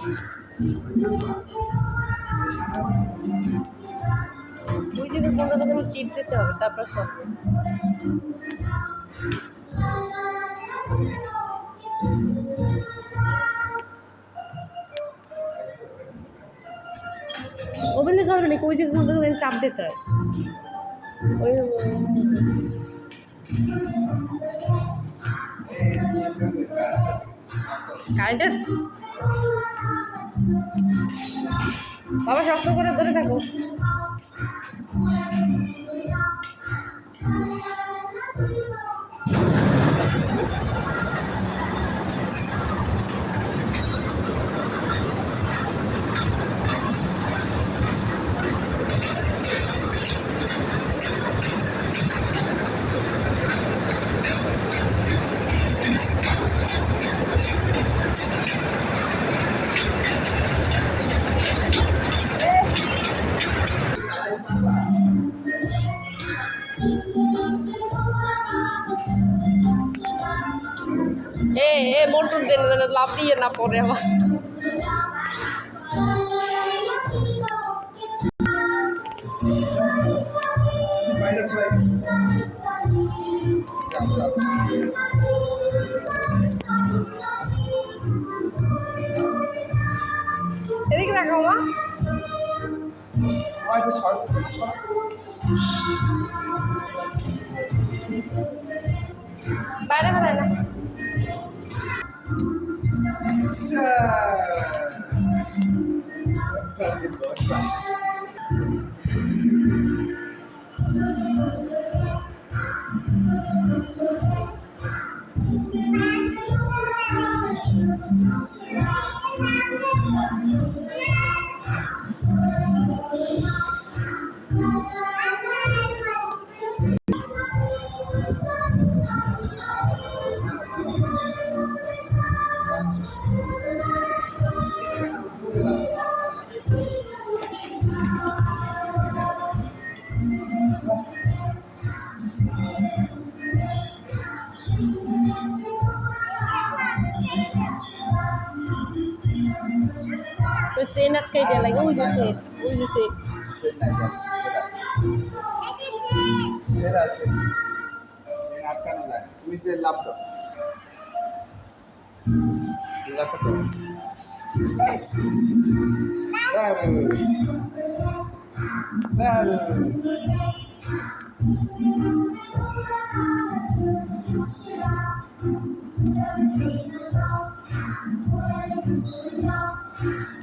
ওই জায়গায় কোনটা কোনো টিপ দিতে হবে তারপর সব ওভেনে চলবে নাকি ওই জায়গায় কোনটা চাপ দিতে হয় ওই কারেন্ট বাবা শক্ত করে ধরে থাকো মোটর দেন লাভ দিয়ে না পরে আমার এদিকে রাখো মা বাইরে ফেলায় না Sen atkay dia lagi uji sen. Sera sen. Sen atkan lagi. Ini je laptop. Laptop.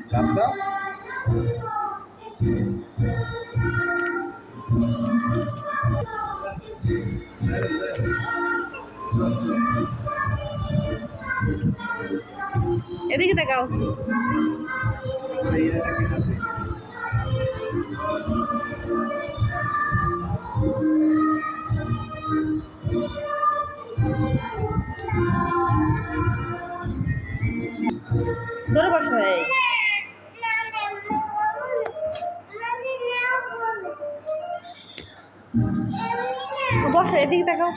Laptop. এদিকে তাকাও ধরে বসো বসো এদিকে তাকাও